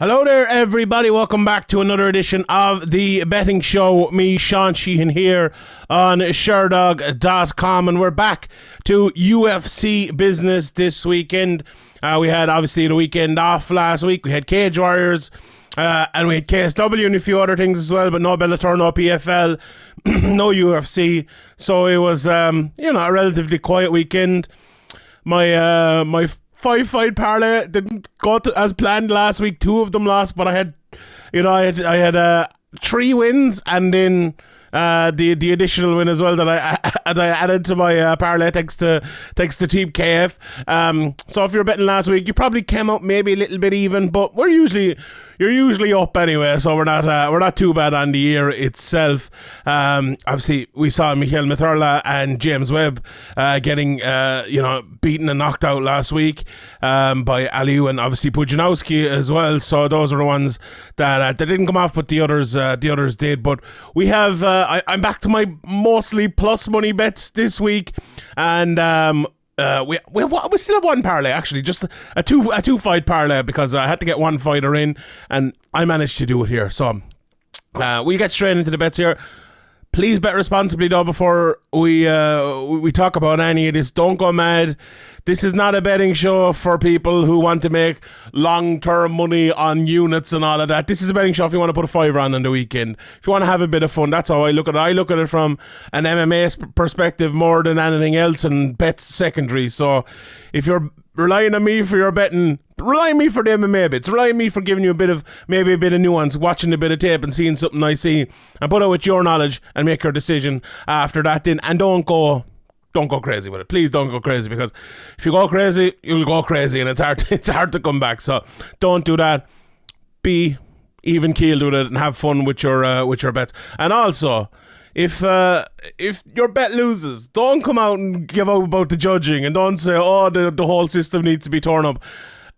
Hello there, everybody. Welcome back to another edition of the betting show. Me, Sean Sheehan, here on Sherdog.com, and we're back to UFC business this weekend. We had, obviously, the weekend off last week. We had Cage Warriors, and we had KSW and a few other things as well, but no Bellator, no PFL, no UFC. So it was, a relatively quiet weekend. My 5-fight parlay didn't go as planned last week. 2 of them lost, but I had 3 wins, and then the additional win as well that I added to my parlay thanks to Team KF. So if you're betting last week, you probably came out maybe a little bit even, but you're usually up anyway, so we're not too bad on the year itself. Obviously, we saw Michael Materla and James Webb getting beaten and knocked out last week by Aliu and obviously Pudzianowski as well. So those are the ones that didn't come off, but the others did. But we have I'm back to my mostly plus money bets this week, and we still have one parlay, actually, just a two fight parlay, because I had to get one fighter in, and I managed to do it here. So we'll get straight into the bets here. Please bet responsibly though before we talk about any of this. Don't go mad. This is not a betting show for people who want to make long-term money on units and all of that. This is a betting show if you want to put a $5 on the weekend. If you want to have a bit of fun, that's how I look at it. I look at it from an MMA perspective more than anything else, and bets secondary. So if you're relying on me for your betting, rely on me for the MMA bits. Rely on me for giving you maybe a bit of nuance, watching a bit of tape and seeing something I see, and put out with your knowledge and make your decision after that then. And don't go crazy with it. Please don't go crazy, because if you go crazy, you'll go crazy, and it's hard to come back. So don't do that. Be even keeled with it and have fun with your bets. And also, if your bet loses, don't come out and give out about the judging, and don't say, oh, the whole system needs to be torn up.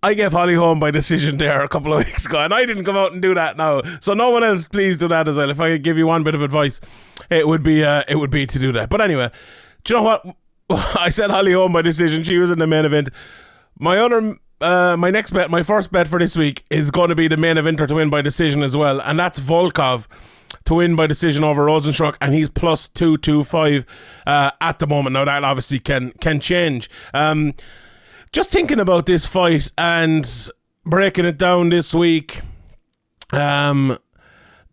I gave Holly home by decision there a couple of weeks ago, and I didn't come out and do that now. So no one else, please do that as well. If I could give you one bit of advice, it would be to do that. But anyway, do you know what? I said Holly home by decision. She was in the main event. My next bet, my first bet for this week, is going to be the main eventer to win by decision as well, and that's Volkov to win by decision over Rozenstruik, and he's plus 225 at the moment. Now that obviously can change. Just thinking about this fight and breaking it down this week, the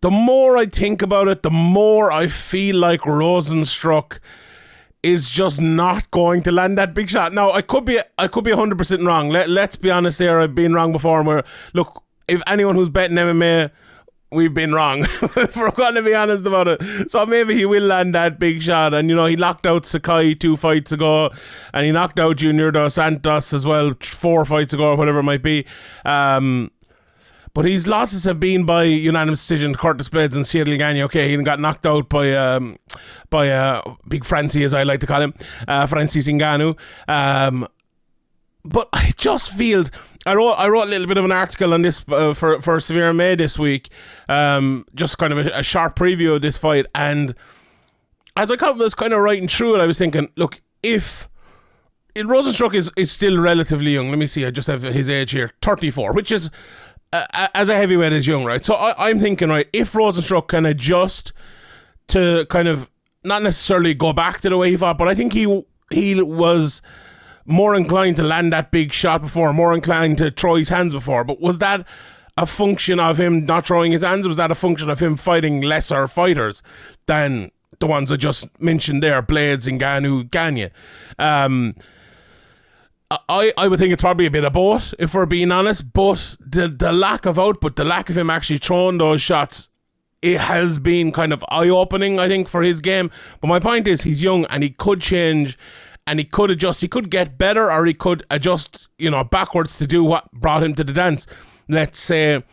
more I think about it, the more I feel like Rozenstruik is just not going to land that big shot. Now, I could be 100% wrong. Let's be honest here. I've been wrong before. Look, if anyone who's betting MMA, we've been wrong. If we're going to be honest about it. So maybe he will land that big shot. And, he knocked out Sakai 2 fights ago, and he knocked out Junior Dos Santos as well 4 fights ago, or whatever it might be. But his losses have been by unanimous decision. Curtis Blades and Cyril Gagné. Okay, he got knocked out by Big Francie, as I like to call him, Francis Ngannou. But it just feels. I wrote a little bit of an article on this for Severe May this week, just kind of a sharp preview of this fight. And as I was kind of writing through it, I was thinking, look, if Rozenstruik is still relatively young. Let me see. I just have his age here, 34, which is. As a heavyweight is young, right? So I'm thinking, right, if Rozenstruik can adjust to kind of not necessarily go back to the way he fought, but I think he was more inclined to land that big shot before, more inclined to throw his hands before. But was that a function of him not throwing his hands? Was that a function of him fighting lesser fighters than the ones I just mentioned there, Blades, Ngannou, Gagné? I would think it's probably a bit of both, if we're being honest, but the lack of output, the lack of him actually throwing those shots, it has been kind of eye-opening, I think, for his game. But my point is, he's young, and he could change, and he could adjust. He could get better, or he could adjust, backwards to do what brought him to the dance. Let's say,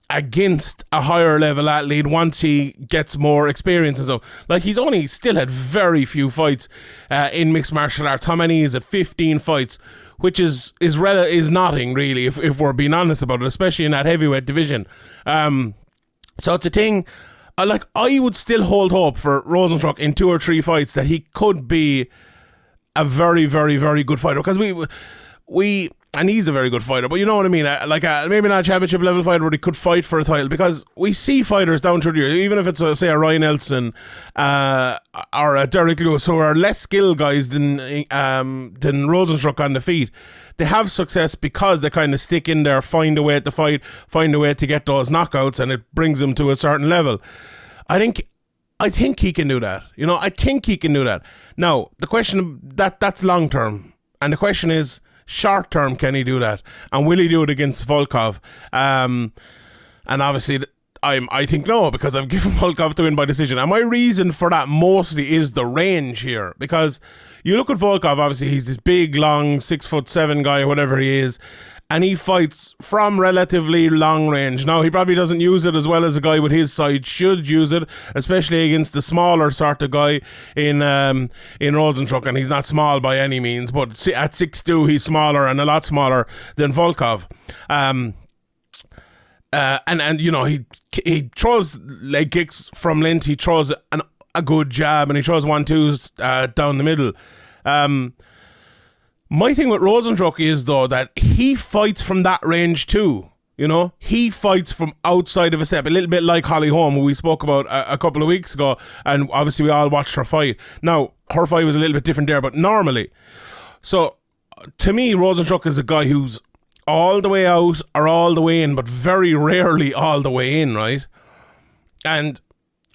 against a higher level athlete once he gets more experience and so. Like, he's only still had very few fights in mixed martial arts. How many is it? 15 fights, which is nothing really, if we're being honest about it, especially in that heavyweight division. So it's a thing. I would still hold hope for Rozenstruik in 2 or 3 fights that he could be a very, very, very good fighter, because we and he's a very good fighter, but you know what I mean, maybe not a championship level fighter, but he could fight for a title, because we see fighters down through the years, even if it's say a Ryan Nelson or a Derek Lewis, who are less skilled guys than Rozenstruik on the feet. They have success because they kind of stick in there, find a way to fight, find a way to get those knockouts, and it brings them to a certain level. I think he can do that. I think he can do that. Now, the question that's long term, and the question is, short term, can he do that? And will he do it against Volkov? And obviously, I think no, because I've given Volkov to win by decision. And my reason for that mostly is the range here. Because you look at Volkov, obviously, he's this big, long, 6'7" guy, whatever he is. And he fights from relatively long range. Now, he probably doesn't use it as well as a guy with his size should use it, especially against the smaller sort of guy in Rozenstruik. And he's not small by any means, but at 6'2", he's smaller, and a lot smaller than Volkov. And he throws leg kicks from length. He throws a good jab, and he throws 1-2s down the middle. My thing with Rozenstruik is, though, that he fights from that range too. He fights from outside of a step, a little bit like Holly Holm, who we spoke about a couple of weeks ago, and obviously we all watched her fight. Now, her fight was a little bit different there, but normally. So, to me, Rozenstruik is a guy who's all the way out or all the way in, but very rarely all the way in, right? And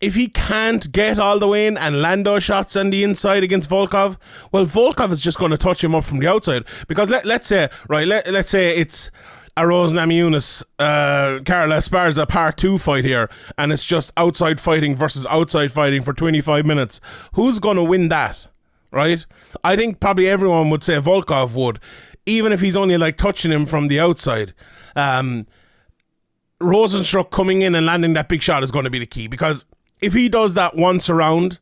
if he can't get all the way in and land those shots on the inside against Volkov, well, Volkov is just going to touch him up from the outside. Because let's say it's a Rose Namajunas, Carla Esparza part 2 fight here, and it's just outside fighting versus outside fighting for 25 minutes. Who's going to win that, right? I think probably everyone would say Volkov would, even if he's only touching him from the outside. Rozenstruik coming in and landing that big shot is going to be the key, because if he does that once around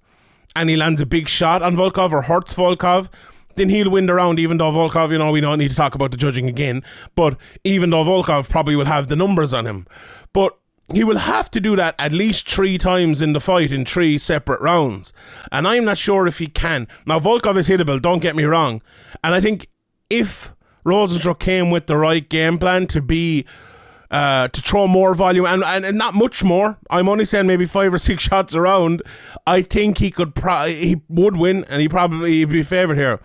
and he lands a big shot on Volkov or hurts Volkov, then he'll win the round, even though Volkov, we don't need to talk about the judging again, but even though Volkov probably will have the numbers on him. But he will have to do that at least 3 times in the fight in 3 separate rounds. And I'm not sure if he can. Now, Volkov is hittable, don't get me wrong. And I think if Rozenstruik came with the right game plan to throw more volume and not much more, I'm only saying maybe 5 or 6 shots around, I think he would win, and he'd be favourite here.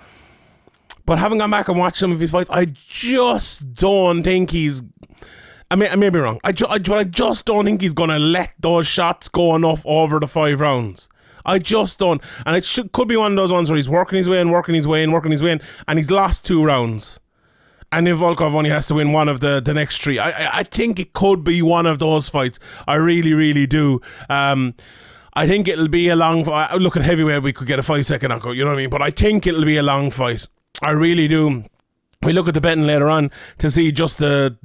But having gone back and watched some of his fights, I just don't think he's, I may be wrong, I just don't think he's going to let those shots go enough over the 5 rounds. I just don't. And it could be one of those ones where he's working his way in, and he's lost 2 rounds. And then Volkov only has to win one of the next 3. I think it could be one of those fights. I really, really do. I think it'll be a long fight. Look at heavyweight, we could get a 5-second knockout, you know what I mean? But I think it'll be a long fight. I really do. We look at the betting later on to see just the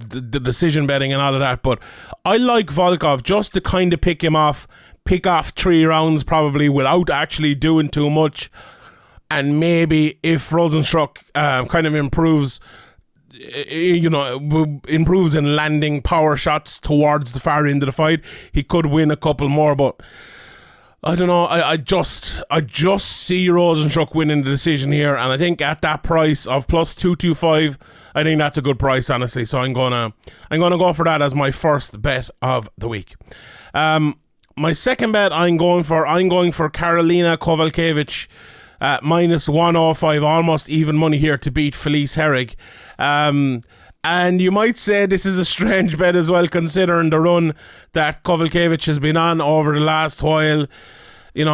decision betting and all of that. But I like Volkov just to kind of pick off 3 rounds probably without actually doing too much. And maybe if Rozenstruik kind of improves in landing power shots towards the far end of the fight, he could win a couple more. But I don't know, I just see Rozenstruik winning the decision here, and I think at that price of plus 225, I think that's a good price, honestly. So I'm gonna go for that as my first bet of the week. My second bet, I'm going for Karolina Kowalkiewicz at minus 105, almost even money here to beat Felice Herrig. And you might say this is a strange bet as well, considering the run that Kowalkiewicz has been on over the last while.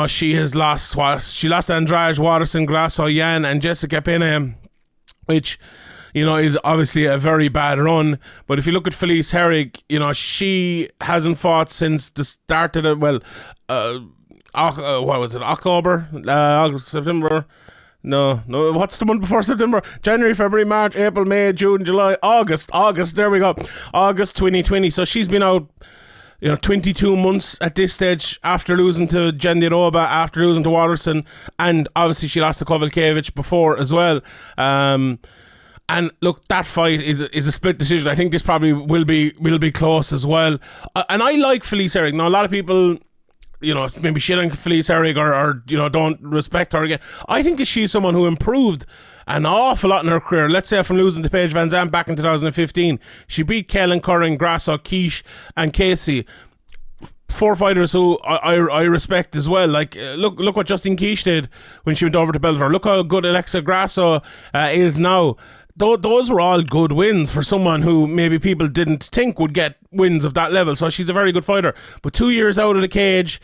She lost Andrade, Waterson, Grasso, Yan, and Jessica Pena, which, is obviously a very bad run. But if you look at Felice Herrig, she hasn't fought since the start of what was it, October? August, September? No, what's the month before September? January, February, March, April, May, June, July, August, there we go. August 2020. So she's been out, 22 months at this stage, after losing to Jandiroba, after losing to Waterson, and obviously she lost to Kowalkiewicz before as well. And look, that fight is a split decision. I think this probably will be close as well. And I like Felice Herrig. Now, a lot of people maybe shit on Felice Herrig or don't respect her again. I think that she's someone who improved an awful lot in her career. Let's say from losing to Paige Van Zandt back in 2015, she beat Kaelin Curran, Grasso, Quiche, and Casey. 4 fighters who I respect as well. Like, look what Justine Quiche did when she went over to Bellator. Look how good Alexa Grasso is now. Those were all good wins for someone who maybe people didn't think would get wins of that level. So she's a very good fighter. But 2 years out of the cage,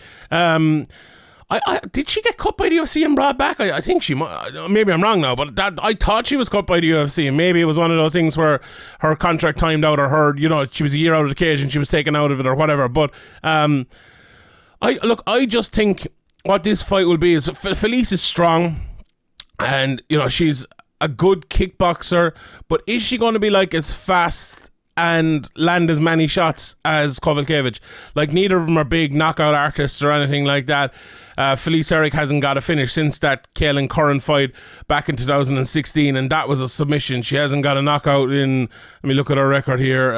did she get cut by the UFC and brought back? I think she might. Maybe I'm wrong now, but I thought she was cut by the UFC, and maybe it was one of those things where her contract timed out, or she was a year out of the cage and she was taken out of it or whatever. But I just think what this fight will be is Felice is strong, and she's a good kickboxer, but is she going to be like as fast and land as many shots as Kowalkiewicz? Like, neither of them are big knockout artists or anything like that. Felice Herrig hasn't got a finish since that Kaelin Curran fight back in 2016, and that was a submission. She hasn't got a knockout in. Let me look at her record here.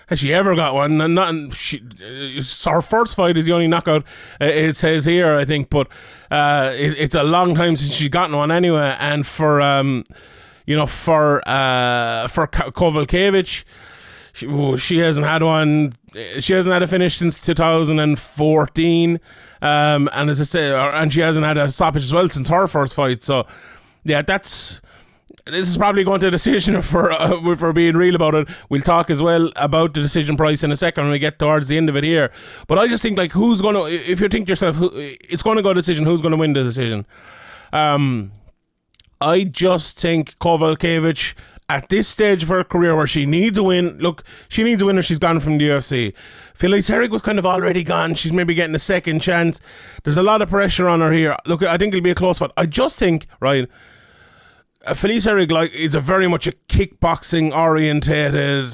Has she ever got one? Her first fight is the only knockout. It says here, I think, but it's a long time since she's gotten one anyway. And for Kowalkiewicz, she hasn't had one. She hasn't had a finish since 2014. And as I say, and she hasn't had a stoppage as well since her first fight. So, yeah, this is probably going to a decision if we're being real about it. We'll talk as well about the decision price in a second when we get towards the end of it here. But I just think, like, if you think to yourself, it's going to go decision, who's going to win the decision? I just think Kowalkiewicz, at this stage of her career where she needs a win, she needs a win or she's gone from the UFC. Felice Herrig was kind of already gone. She's maybe getting a second chance. There's a lot of pressure on her here. Look, I think it'll be a close fight. I just think, right, Felice Herrig is a very much a kickboxing orientated,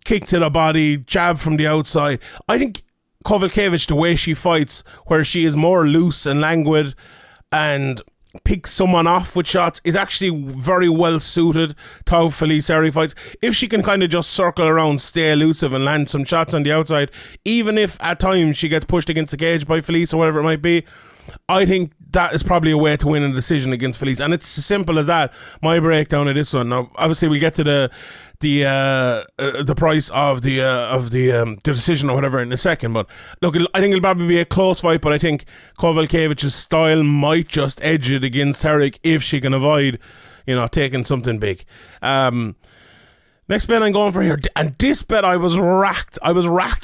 kick to the body, jab from the outside. I think Kowalkiewicz, the way she fights, where she is more loose and languid and picks someone off with shots, is actually very well suited to how Felice Herrig fights. If she can kind of just circle around, stay elusive and land some shots on the outside, even if at times she gets pushed against the cage by Felice or whatever it might be, I think that is probably a way to win a decision against Felice. And it's as simple as that. My breakdown of this one. Now, obviously, we'll get to the price of the decision or whatever in a second. But look, I think it'll probably be a close fight. But I think Kowalkiewicz's style might just edge it against Herrig if she can avoid, taking something big. Next bet I'm going for here, and this bet I was racked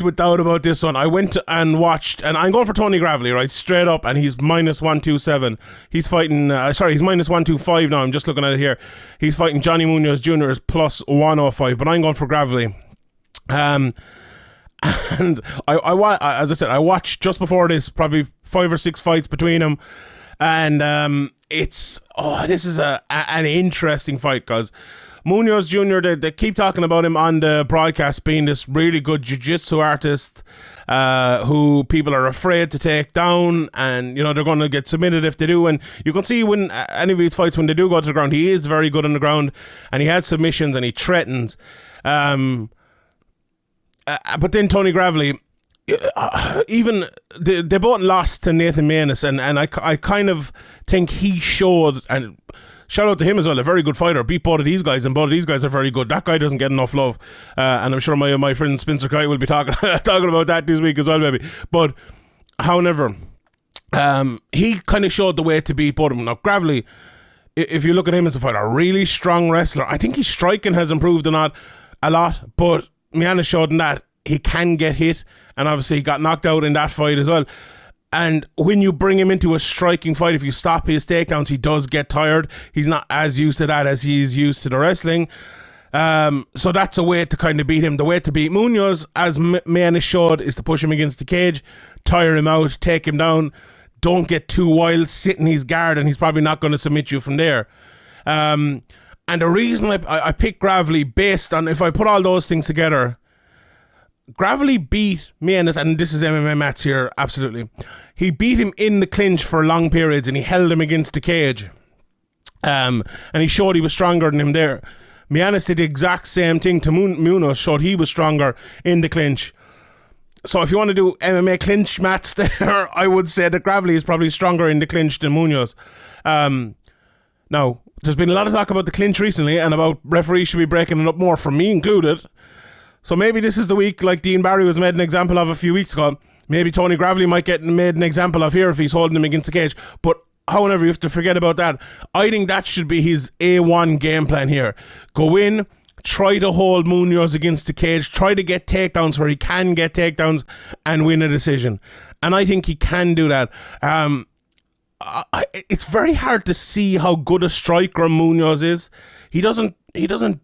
with doubt about this one. I went and watched, and I'm going for Tony Gravely, right, straight up, and he's minus 127. He's fighting, he's minus 125 now. I'm just looking at it here. He's fighting Johnny Munoz Jr. is plus 105, but I'm going for Gravely. And I as I said, I watched just before this probably 5 or 6 fights between them, and this is an interesting fight because Munoz Jr., they keep talking about him on the broadcast being this really good jiu-jitsu artist who people are afraid to take down, and they're going to get submitted if they do. And you can see when any of these fights, when they do go to the ground, he is very good on the ground, and he has submissions and he threatens. But then Tony Gravely, even they both lost to Nathan Maness, and I kind of think he showed, and shout out to him as well, a very good fighter, beat both of these guys, and both of these guys are very good. That guy doesn't get enough love, and I'm sure my friend Spencer Kite will be talking about that this week as well, maybe. But however, he kind of showed the way to beat both of them. Now Gravely, if you look at him as a fighter, a really strong wrestler. I think his striking has improved a lot, but Miana showed in that he can get hit, and obviously he got knocked out in that fight as well. And when you bring him into a striking fight, if you stop his takedowns, he does get tired. He's not as used to that as he's used to the wrestling. So that's a way to kind of beat him. The way to beat Munoz, as Maness showed, is to push him against the cage, tire him out, take him down. Don't get too wild, sit in his guard, and he's probably not going to submit you from there. And the reason I picked Gravely based on, if I put all those things together, Gravely beat Maness, and this is MMA Mats here, absolutely. He beat him in the clinch for long periods, and he held him against the cage. And he showed he was stronger than him there. Maness did the exact same thing to Munoz, showed he was stronger in the clinch. So if you want to do MMA clinch match there, I would say that Gravely is probably stronger in the clinch than Munoz. Now, there's been a lot of talk about the clinch recently and about referees should be breaking it up more, for me included. So maybe this is the week, like Dean Barry was made an example of a few weeks ago. Maybe Tony Gravely might get made an example of here if he's holding him against the cage. But however, you have to forget about that. I think that should be his A1 game plan here. Go in, try to hold Munoz against the cage, try to get takedowns where he can get takedowns and win a decision. And I think he can do that. It's very hard to see how good a striker Munoz is. He doesn't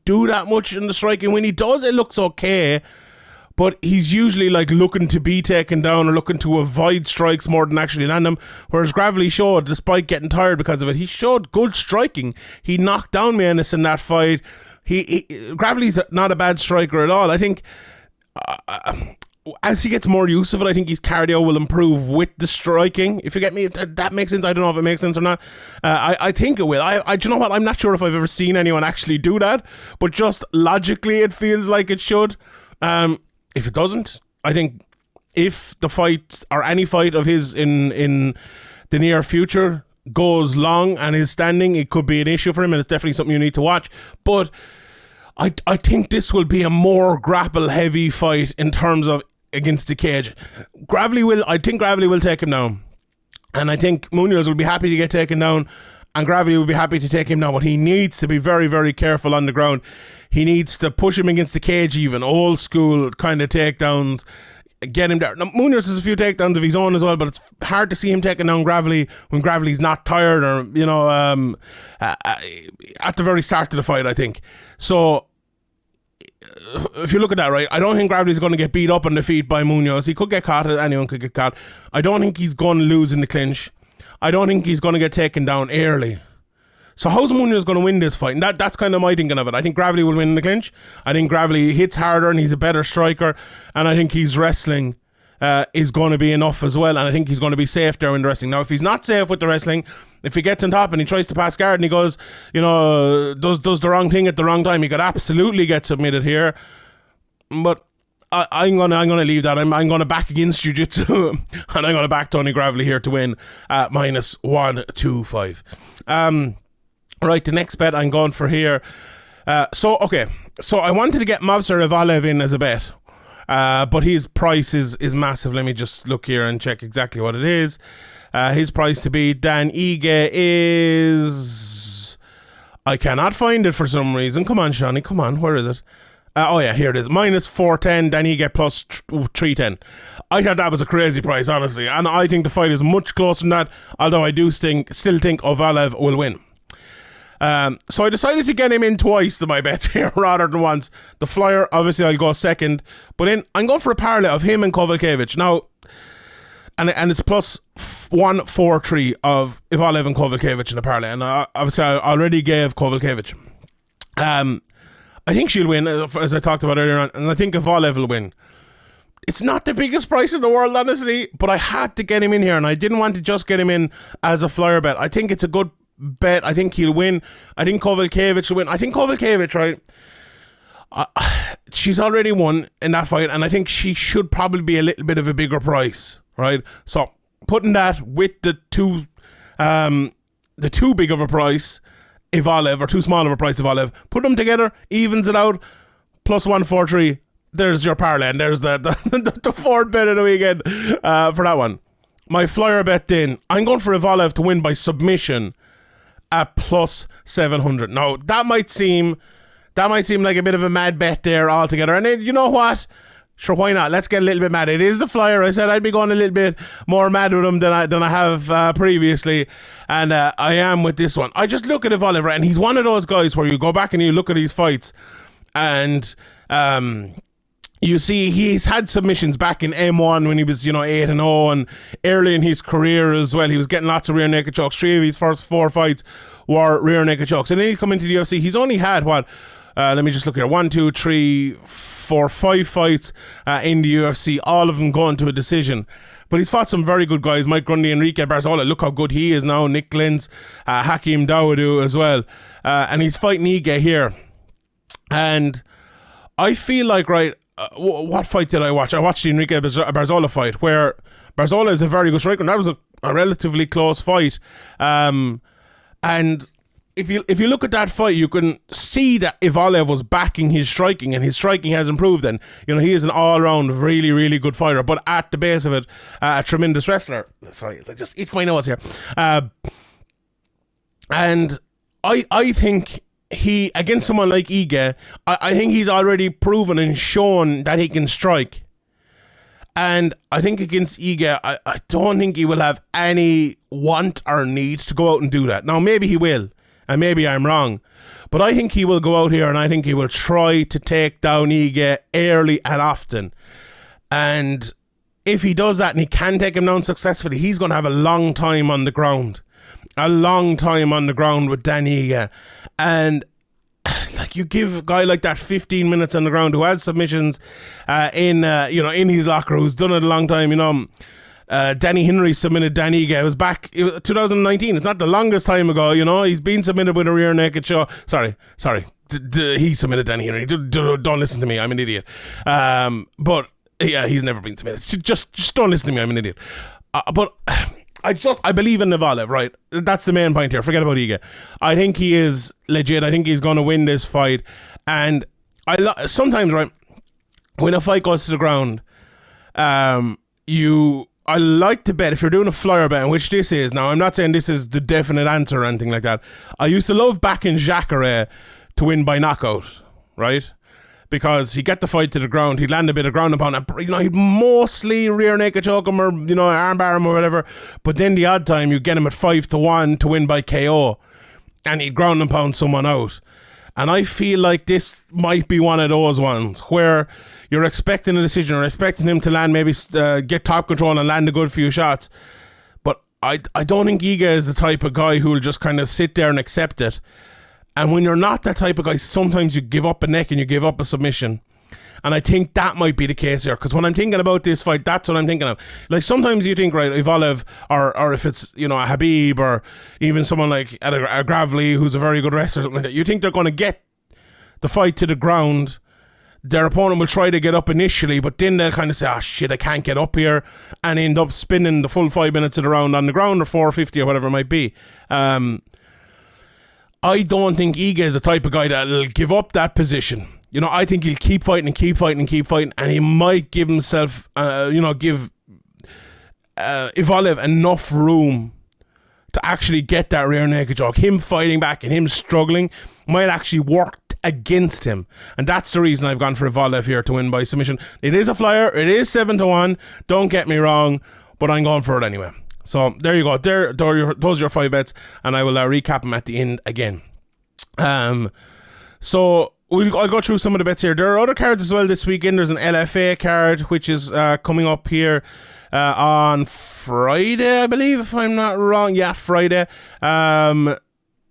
do that much in the striking. When he does, it looks okay. But he's usually like looking to be taken down or looking to avoid strikes more than actually land them. Whereas Gravely showed, despite getting tired because of it, he showed good striking. He knocked down Munoz in that fight. Gravely's not a bad striker at all. I think as he gets more use of it, I think his cardio will improve with the striking. If you get me, if that makes sense. I don't know if it makes sense or not. I think it will. Do you know what? I'm not sure if I've ever seen anyone actually do that, but just logically, it feels like it should. If it doesn't, I think if the fight or any fight of his in the near future goes long and is standing, it could be an issue for him, and it's definitely something you need to watch. But I think this will be a more grapple heavy fight in terms of against the cage. I think Gravely will take him down, and I think Munoz will be happy to get taken down, and Gravely will be happy to take him down. But he needs to be very, very careful on the ground. He needs to push him against the cage, even old school kind of takedowns, get him there. Now, Munoz has a few takedowns of his own as well, but it's hard to see him taking down Gravely when Gravely's not tired or, at the very start of the fight, I think. So, if you look at that, right, I don't think Gravely's going to get beat up on the feet by Munoz. He could get caught, anyone could get caught. I don't think he's going to lose in the clinch. I don't think he's going to get taken down early. So how's Munoz going to win this fight? And that's kind of my thinking of it. I think Gravely will win in the clinch. I think Gravely hits harder and he's a better striker. And I think his wrestling is going to be enough as well. And I think he's going to be safe there in the wrestling. Now, if he's not safe with the wrestling, if he gets on top and he tries to pass guard and he goes, does the wrong thing at the wrong time, he could absolutely get submitted here. But I'm gonna leave that. I'm gonna back against Jiu-Jitsu and I'm gonna back Tony Gravely here to win at -125. Right, the next bet I'm going for here. So I wanted to get Movsar Evloev in as a bet, but his price is massive. Let me just look here and check exactly what it is. His price to beat Dan Ige is... I cannot find it for some reason. Come on, Shawnee, come on, where is it? Here it is. -410, Dan Ige plus 310. I thought that was a crazy price, honestly, and I think the fight is much closer than that, although I do still think Evloev will win. So I decided to get him in twice to my bets here rather than once. The FLIER, obviously I'll go second, but I'm going for a parlay of him and Kowalkiewicz. Now, and it's +143 of Evloev and Kowalkiewicz in the parlay, and obviously I already gave Kowalkiewicz. I think she'll win, as I talked about earlier on, and I think Evloev will win. It's not the biggest price in the world, honestly, but I had to get him in here, and I didn't want to just get him in as a FLIER bet. I think it's a good bet. I think he'll win. I think Kowalkiewicz will win. I think Kowalkiewicz, right, she's already won in that fight, and I think she should probably be a little bit of a bigger price, right? So putting that with the too big of a price Evloev, or too small of a price Evloev, put them together, evens it out, +143. There's your parlay, and there's the fourth bet of the weekend for that one. My FLIER bet then, I'm going for Evloev to win by submission at +700. Now, that might seem like a bit of a mad bet there altogether. And then, you know what? Sure, why not? Let's get a little bit mad. It is the FLIER. I said I'd be going a little bit more mad with him than I have previously. And I am with this one. I just look at Evloev, and he's one of those guys where you go back and you look at these fights, and you see he's had submissions back in M1 when he was, 8-0, and early in his career as well. He was getting lots of rear naked chokes. 3 of his first 4 fights were rear naked chokes. And then he come into the UFC. He's only had, let me just look here, 1, 2, 3, 4, 5 fights in the UFC, all of them going to a decision. But he's fought some very good guys, Mike Grundy, Enrique Barzola. Look how good he is now. Nick Glynns, Hakeem Dawodu as well. And he's fighting Ige here. And I feel like, right, what fight did I watch? I watched the Enrique Barzola fight, where Barzola is a very good striker, and that was a relatively close fight. And if you look at that fight, you can see that Evloev was backing his striking, and his striking has improved. And he is an all-round really, really good fighter. But at the base of it, a tremendous wrestler. Sorry, I just itch my nose here. And I think he, against someone like Ige, I think he's already proven and shown that he can strike. And I think against Ige, I don't think he will have any want or need to go out and do that. Now, maybe he will, and maybe I'm wrong, but I think he will go out here and I think he will try to take down Ige early and often. And if he does that and he can take him down successfully, he's going to have a long time on the ground. A long time on the ground with Danny Ige. And like, you give a guy like that 15 minutes on the ground who has submissions in his locker, who's done it a long time. Danny Henry submitted Danny Ige. It was back 2019. It's not the longest time ago. He's been submitted with a rear naked choke. Sorry. He submitted Danny Henry. Don't listen to me. I'm an idiot. But yeah, he's never been submitted. Just don't listen to me. I'm an idiot. But I believe in Evloev, right? That's the main point here. Forget about Ige. I think he is legit. I think he's going to win this fight. And sometimes, right, when a fight goes to the ground, I like to bet, if you're doing a flyer bet, which this is, now I'm not saying this is the definite answer or anything like that. I used to love backing Jacare to win by knockout, right? Because he'd get the fight to the ground, he'd land a bit of ground upon it, he'd mostly rear naked choke him or, armbar him or whatever, but then the odd time you get him at 5-1 to win by KO, and he'd ground and pound someone out. And I feel like this might be one of those ones where you're expecting a decision, or expecting him to land, maybe get top control and land a good few shots. But I don't think Ige is the type of guy who will just kind of sit there and accept it. And when you're not that type of guy, sometimes you give up a neck and you give up a submission. And I think that might be the case here, because when I'm thinking about this fight, that's what I'm thinking of. Like, sometimes you think, right, Evloev, or if it's, a Habib, or even someone like a Gravely, who's a very good wrestler, something like that, you think they're going to get the fight to the ground. Their opponent will try to get up initially, but then they'll kind of say, shit, I can't get up here, and end up spinning the full 5 minutes of the round on the ground, or 450 or whatever it might be. I don't think Ige is the type of guy that'll give up that position. I think he'll keep fighting, and he might give himself, give Evloev enough room to actually get that rear naked choke. Him fighting back and him struggling might actually work against him, and that's the reason I've gone for Evloev here to win by submission. It is a flyer, it is 7-1, don't get me wrong, but I'm going for it anyway. So there you go. Those are your 5 bets, and I will recap them at the end again. So I'll go through some of the bets here. There are other cards as well this weekend. There's an LFA card, which is coming up here on Friday, I believe, if I'm not wrong. Yeah, Friday.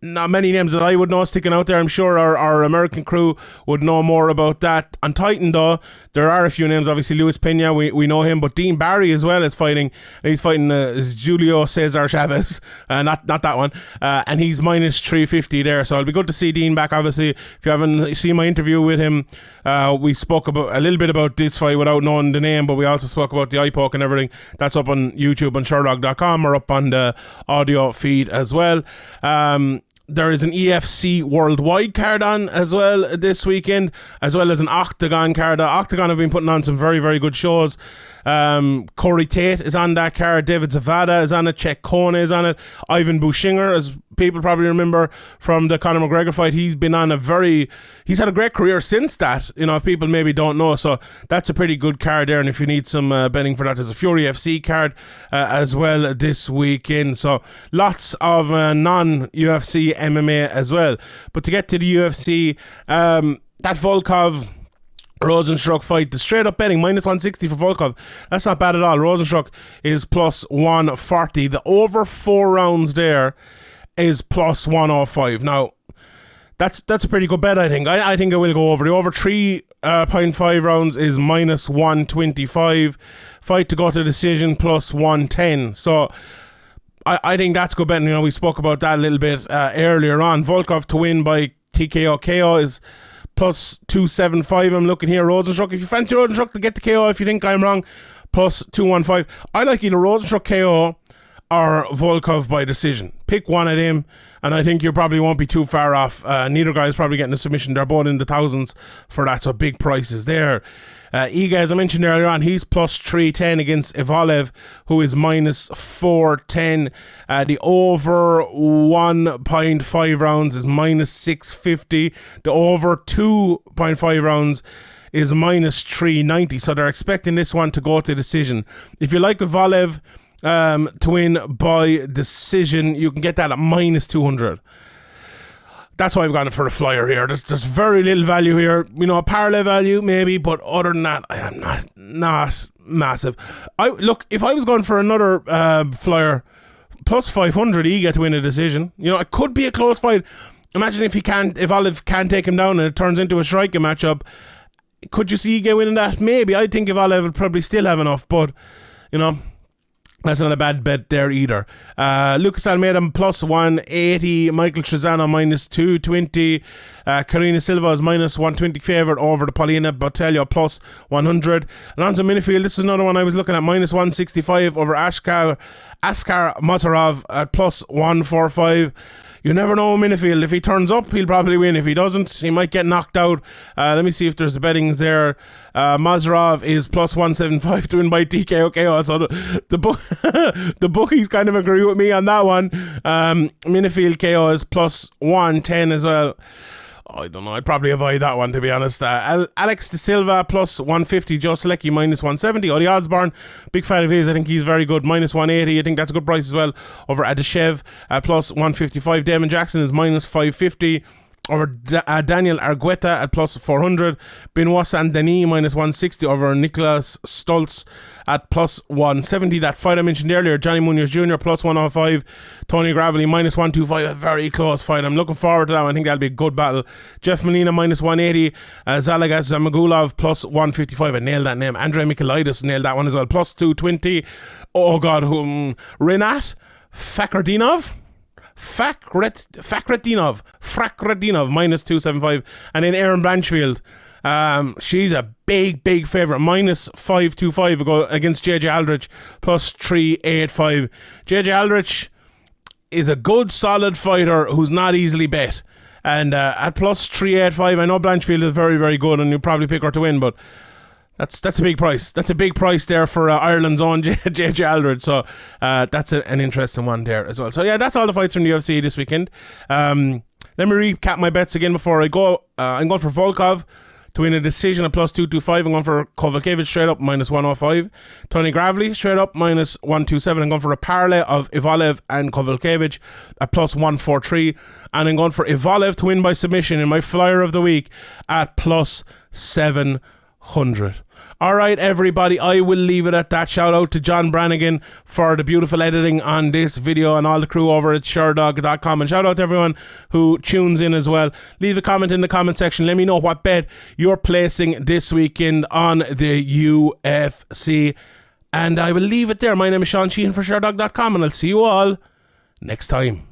Not many names that I would know sticking out there. I'm sure our American crew would know more about that. On Titan, though, there are a few names. Obviously, Luis Pena, we know him, but Dean Barry as well is fighting. He's fighting Julio Cesar Chavez, not that one, and he's minus 350 there. So it'll be good to see Dean back. Obviously, if you haven't seen my interview with him, we spoke about a little bit about this fight without knowing the name, but we also spoke about the eye poke and everything. That's up on YouTube on Sherdog.com, or up on the audio feed as well. There is an EFC Worldwide card on as well this weekend, as well as an Octagon card. Octagon have been putting on some very, very good shows. Corey Tate is on that card. David Zavada is on it. Chet Kona is on it. Ivan Bushinger, as people probably remember from the Conor McGregor fight, he's had a great career since that, if people maybe don't know. So that's a pretty good card there, and if you need some betting for that, there's a Fury FC card as well this weekend. So lots of non-UFC MMA as well. But to get to the UFC, that Volkov Rozenstruik fight, the straight up betting minus 160 for Volkov, that's not bad at all. Rozenstruik is plus 140. The over 4 rounds there is plus 105. Now that's a pretty good bet, I think. I think it will go over. The over 3.5 rounds is minus 125. Fight to go to decision plus 110. So I think that's good betting. We spoke about that a little bit earlier on. Volkov to win by TKO KO is plus 275. I'm looking here. Rozenstruik. If you fancy Rozenstruik to get the KO, if you think I'm wrong, plus 215. I like either Rozenstruik KO or Volkov by decision. Pick one of them, and I think you probably won't be too far off. Neither guy's probably getting a submission. They're both in the thousands for that, so big prices there. Iga, as I mentioned earlier on, he's plus 310 against Evloev, who is minus 410. The over 1.5 rounds is minus 650. The over 2.5 rounds is minus 390. So they're expecting this one to go to decision. If you like Evloev to win by decision, you can get that at minus 200. That's why I've gone for a flyer here. There's very little value here. You know, parlay value maybe, but other than that, I am not massive. Look, if I was going for another flyer, plus 500, he get to win a decision. You know, it could be a close fight. Imagine if Olive can't take him down and it turns into a striking matchup. Could you see Ige winning that? Maybe. I think if Olive would probably still have enough, but you know, that's not a bad bet there either. Lucas Almeida plus 180. Michael Trezano minus 220. Karolina Silva is minus 120 favourite over the Paulina Botelho plus 100. Alonso Minifield, this is another one I was looking at, minus 165 over Askar Motorov at plus 145. You never know Minifield. If he turns up, he'll probably win. If he doesn't, he might get knocked out. Let me see if there's bettings there. Mazarov is plus 175 to win by TKO KO. So the bookies kind of agree with me on that one. Minifield KO is plus 110 as well. I don't know. I'd probably avoid that one, to be honest. Alex De Silva plus 150. Joe Selecki minus 170. Odi Osborne, big fan of his. I think he's very good. Minus 180. I think that's a good price as well. Over Adeshev plus 155. Damon Jackson is minus 550. Over Daniel Argueta at plus 400. Benoit Saint-Denis minus 160 over Nicholas Stoltz at plus 170. That fight I mentioned earlier, Johnny Munoz Jr. plus 105. Tony Gravely minus 125. A very close fight. I'm looking forward to that one. I think that'll be a good battle. Jeff Molina minus 180. Zalagas Magulov plus 155. I nailed that name. Andrei Michailidis nailed that one as well. Plus 220. Oh God. Renat Fakradinov minus 275. And then Aaron Blanchfield, she's a big favourite, minus 525 against JJ Aldrich plus 385. JJ Aldrich is a good solid fighter who's not easily bet, and at plus 385, I know Blanchfield is very good and you probably pick her to win, but that's a big price. That's a big price there for Ireland's own JJ Aldrich. So that's an interesting one there as well. So yeah, that's all the fights from the UFC this weekend. Let me recap my bets again before I go. I'm going for Volkov to win a decision at plus 225. I'm going for Kowalkiewicz straight up minus 105. Tony Gravely straight up minus 127. I'm going for a parlay of Evloev and Kowalkiewicz at plus 143. And I'm going for Evloev to win by submission in my flyer of the week at plus 700. Alright everybody, I will leave it at that. Shout out to John Brannigan for the beautiful editing on this video and all the crew over at Sherdog.com, and shout out to everyone who tunes in as well. Leave a comment in the comment section. Let me know what bet you're placing this weekend on the UFC, and I will leave it there. My name is Sheehan for Sherdog.com, and I'll see you all next time.